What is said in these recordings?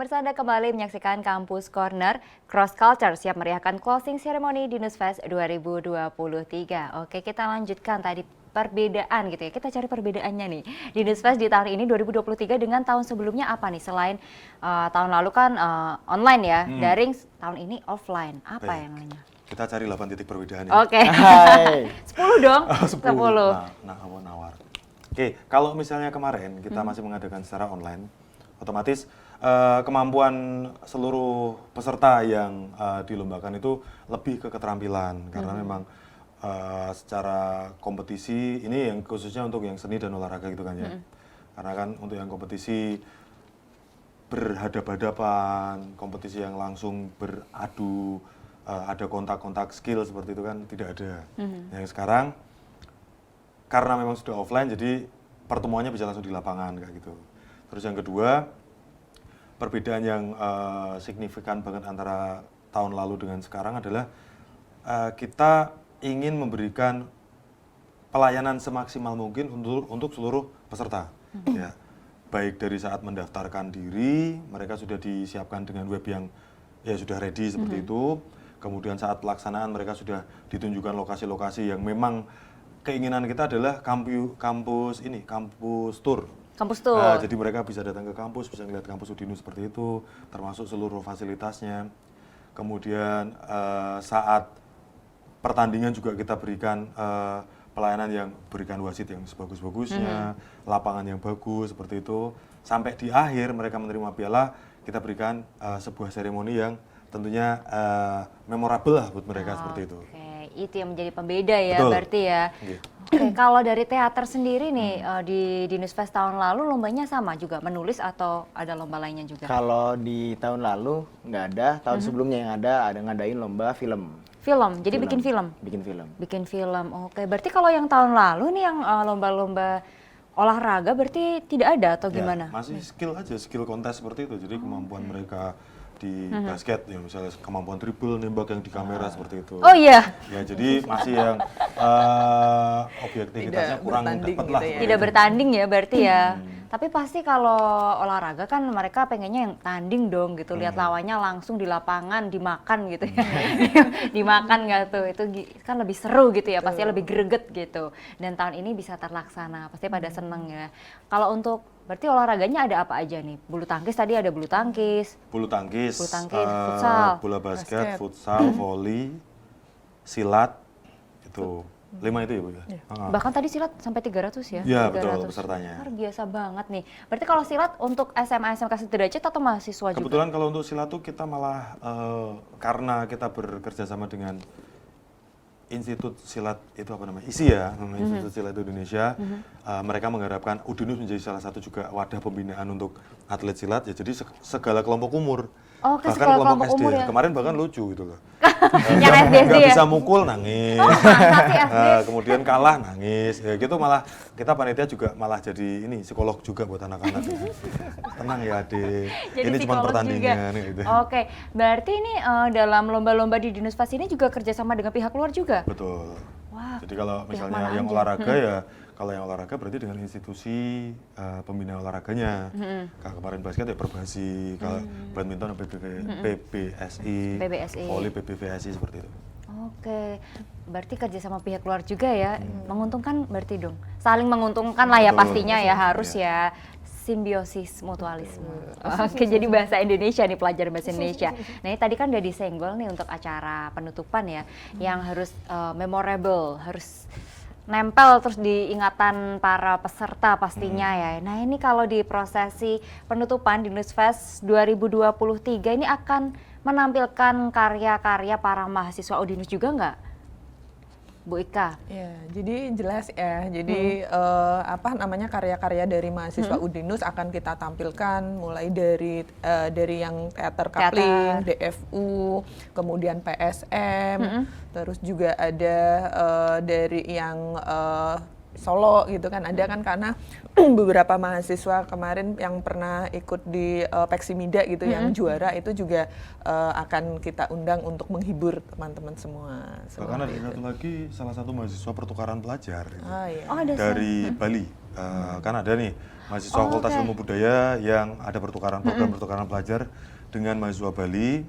Pemirsa, Anda kembali menyaksikan Kampus Corner. Cross Culture siap meriahkan closing ceremony Dinus Fest 2023. Oke, kita lanjutkan tadi perbedaan gitu ya. Kita cari perbedaannya nih. Dinus Fest di tahun ini 2023 dengan tahun sebelumnya apa nih? Selain tahun lalu kan online ya, daring, tahun ini offline. Apa yang lainnya? Kita cari 8 titik perbedaan ya. Oke. 10 dong. 10. Nawar. Oke, kalau misalnya kemarin kita masih mengadakan secara online, otomatis kemampuan seluruh peserta yang dilombakan itu lebih ke keterampilan karena memang secara kompetisi ini yang khususnya untuk yang seni dan olahraga gitu kan ya. Karena kan untuk yang kompetisi berhadapan-hadapan, kompetisi yang langsung beradu, ada kontak-kontak skill seperti itu kan tidak ada. Yang sekarang karena memang sudah offline jadi pertemuannya bisa langsung di lapangan kayak gitu. Terus yang kedua, perbedaan yang signifikan banget antara tahun lalu dengan sekarang adalah kita ingin memberikan pelayanan semaksimal mungkin untuk seluruh peserta. Ya, baik dari saat mendaftarkan diri, mereka sudah disiapkan dengan web yang ya sudah ready seperti itu. Kemudian saat pelaksanaan mereka sudah ditunjukkan lokasi-lokasi yang memang keinginan kita adalah kampus tour. Kampus tour. Jadi mereka bisa datang ke kampus, bisa melihat kampus Udinus seperti itu, termasuk seluruh fasilitasnya. Kemudian saat pertandingan juga kita berikan pelayanan yang berikan wasit yang sebagus-bagusnya, lapangan yang bagus seperti itu. Sampai di akhir mereka menerima piala, kita berikan sebuah seremoni yang tentunya memorable lah buat mereka seperti itu. Oke, itu yang menjadi pembeda ya. Betul. Berarti ya. Oke, kalau dari teater sendiri nih di Dinus Fest tahun lalu lombanya sama juga menulis atau ada lomba lainnya juga? Kalau di tahun lalu nggak ada, tahun sebelumnya yang ada ngadain lomba film. Film, jadi bikin film? Bikin film. Bikin film, oke. Berarti kalau yang tahun lalu nih yang lomba-lomba olahraga berarti tidak ada atau gimana? Ya, masih skill aja, skill kontes seperti itu. Jadi kemampuan mereka di basket, ya misalnya kemampuan dribble, nembak yang di kamera seperti itu. Oh iya? Ya jadi masih yang objektivitasnya kurang dapat lah. Gitu ya. Tidak bertanding ya berarti ya. Tapi pasti kalau olahraga kan mereka pengennya yang tanding dong gitu. Lihat lawannya langsung di lapangan, dimakan gitu ya. Dimakan nggak tuh? Itu kan lebih seru gitu ya, pasti lebih greget gitu. Dan tahun ini bisa terlaksana, pasti pada seneng ya. Kalau untuk berarti olahraganya ada apa aja nih? Bulu tangkis tadi ada bulu tangkis. Bulu tangkis, Futsal. bola basket, futsal, volley, silat, itu 5 itu ya Bu ya? Bahkan tadi silat sampai 300 ya? Iya 300. betul pesertanya. Luar biasa banget nih. Berarti kalau silat untuk SMA, SMK sederajat atau mahasiswa juga? Kebetulan kalau untuk silat tuh kita malah karena kita bekerja sama dengan Institut Silat itu apa namanya? ISI ya, namanya Institut Silat Indonesia. Mereka mengharapkan Udinus menjadi salah satu juga wadah pembinaan untuk atlet silat ya. Jadi segala kelompok umur. Oh, ke bahkan sekolah kelompok SD. umur ya? Kemarin bahkan lucu gitu loh. Yang SD Nggak ya? bisa mukul nangis. Kemudian kalah nangis. Ya gitu malah kita panitia juga malah jadi ini psikolog juga buat anak-anak. Tenang ya Adik. Jadi Ini cuma psikolog pertandingan juga. gitu. Oke, berarti ini dalam lomba-lomba di Dinus Fest ini juga kerjasama dengan pihak luar juga? Betul. Wah, Jadi kalau pihak misalnya mana yang aja? olahraga ya, kalau yang olahraga berarti dengan institusi pembina olahraganya. Kalau kemarin basket ya Perbasi, kalau badminton PBSI, PBSI. volley PBVSI seperti itu. Oke, berarti kerja sama pihak luar juga ya, menguntungkan berarti dong, saling menguntungkan lah ya Betul. pastinya ya harus ya, simbiosis mutualisme. Oke, jadi bahasa Indonesia nih, pelajaran bahasa Indonesia. Nah ini tadi kan udah disenggol nih untuk acara penutupan ya, yang harus memorable, harus nempel terus di ingatan para peserta pastinya ya. Nah ini kalau di prosesi penutupan Dinus Fest 2023 ini akan menampilkan karya-karya para mahasiswa Udinus juga nggak, Bu Ika? Ya, jadi jelas ya. Jadi karya-karya dari mahasiswa Udinus akan kita tampilkan mulai dari yang teater kapling, DFU, kemudian PSM, terus juga ada dari yang solo gitu kan, ada kan karena beberapa mahasiswa kemarin yang pernah ikut di Peksimida gitu yang juara itu juga akan kita undang untuk menghibur teman-teman semua. Bahkan ada satu lagi, salah satu mahasiswa pertukaran pelajar Oh, iya. Oh, ada dari Bali. kan ada nih mahasiswa Fakultas Ilmu Budaya yang ada pertukaran program pertukaran pelajar dengan mahasiswa Bali.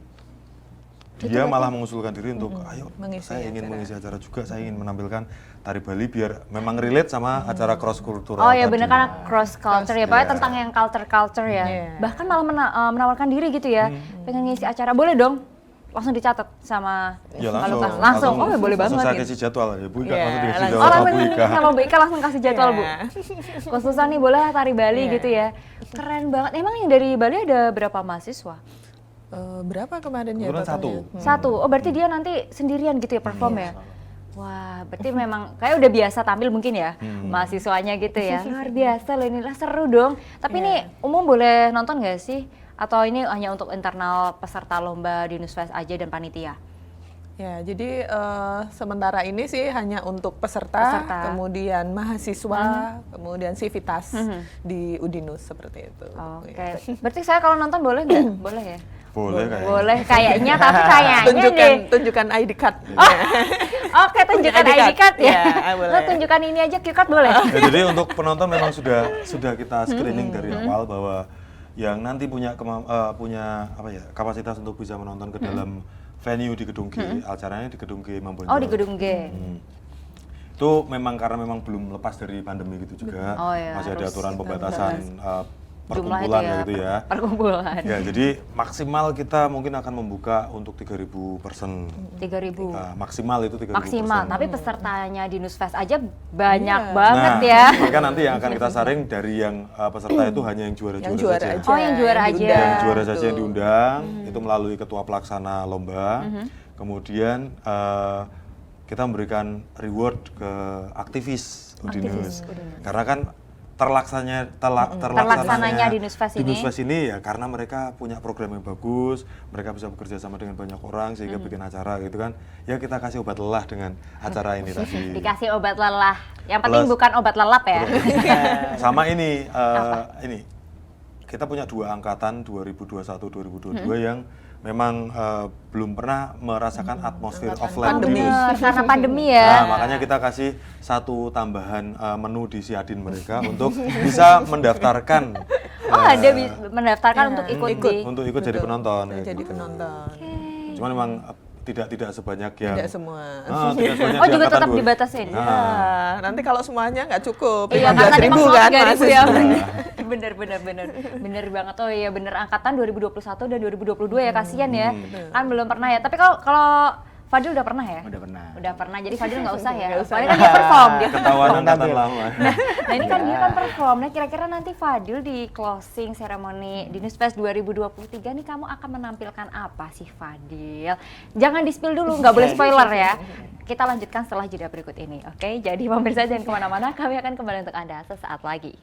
Dia malah mengusulkan diri untuk, ayo saya ingin mengisi acara juga, saya ingin menampilkan tari Bali biar memang relate sama acara cross kultural. Oh ya tadi. bener, karena cross culture ya, Pak, tentang yang culture ya. Iya. Bahkan malah menawarkan diri gitu ya, pengen ngisi acara, boleh dong? Langsung dicatat sama Ya Pak langsung, Lukas. Langsung, oh ya boleh langsung banget saya gitu. kasih jadwal ya, Bu Ika, Iya, langsung dikasih langsung. jadwal Oh, sama Bu Ika. kalau Bu Ika langsung kasih jadwal, Bu. Iya. Khususan nih boleh tari Bali Iya. gitu ya. Keren banget. Emang yang dari Bali ada berapa mahasiswa? Berapa kemarin ya Kebetulan totalnya? Satu. Oh berarti dia nanti sendirian gitu ya perform ya? Wah, berarti memang kayak udah biasa tampil mungkin ya mahasiswanya gitu ya. Luar biasa loh ini, lah seru dong. Tapi ini umum boleh nonton nggak sih? Atau ini hanya untuk internal peserta lomba di Nusfest aja dan panitia? Ya, jadi sementara ini sih hanya untuk peserta. Kemudian mahasiswa, kemudian sivitas di Udinus seperti itu. Oke, berarti saya kalau nonton boleh nggak? Boleh ya? Boleh kayaknya. Boleh kayaknya, tapi kayaknya deh. Tunjukkan ID card. Oke, tunjukkan ID card ya. boleh. Lo tunjukkan ini aja QR card boleh? Ya, jadi untuk penonton memang sudah kita screening dari awal bahwa yang nanti punya kapasitas untuk bisa menonton ke dalam venue di Gedung G, acaranya di Gedung G Mambon. Oh, di Gedung G. Itu memang karena memang belum lepas dari pandemi gitu juga. Oh, ya, masih ada harus aturan pembatasan jumlah perkumpulan itu ya, gitu ya. Perkumpulan. Ya, jadi maksimal kita mungkin akan membuka untuk 3.000 person. 3.000. Maksimal itu 3.000 Maksimal, person. tapi pesertanya di Nusfest aja banyak banget ya. Maka nanti yang akan kita saring dari yang peserta itu hanya yang juara-juara saja. Oh, yang juara aja. Yang juara saja yang diundang, itu melalui ketua pelaksana lomba. Kemudian kita memberikan reward ke aktivis Udinus. Karena kan terlaksananya di Nusfest ini ya karena mereka punya program yang bagus, mereka bisa bekerja sama dengan banyak orang sehingga bikin acara gitu kan. Ya kita kasih obat lelah dengan acara ini tadi. Dikasih obat lelah. Yang penting bukan obat lelap ya. Sama ini kita punya 2 angkatan 2021-2022 yang memang belum pernah merasakan atmosfer offline Karena pandemi ya. Nah, makanya kita kasih 1 tambahan menu di Siadin mereka untuk bisa mendaftarkan. Ada mendaftarkan untuk ikut jadi penonton. Jadi penonton. Cuman memang tidak sebanyak yang Tidak semua. Tidak sebanyak Oh di juga angkatan tetap dibatasin. Nanti kalau semuanya nggak cukup, Iya, karena 15.000 memang kan 3.000 masih. ya. Bener banget. Oh iya bener, angkatan 2021 dan 2022 ya, kasihan ya. Kan belum pernah ya. Tapi kalau Fadil udah pernah ya? Udah pernah, jadi Fadil nggak usah ya. Soalnya kan dia perform. ketahuan angkatan lama. Nah ini kan dia kan perform. Nah kira-kira nanti Fadil di closing ceremony di Nusfest 2023 nih kamu akan menampilkan apa sih Fadil? Jangan di-spill dulu, nggak boleh spoiler ya. Kita lanjutkan setelah jeda berikut ini, oke? Jadi pemirsa jangan kemana-mana, kami akan kembali untuk Anda sesaat lagi.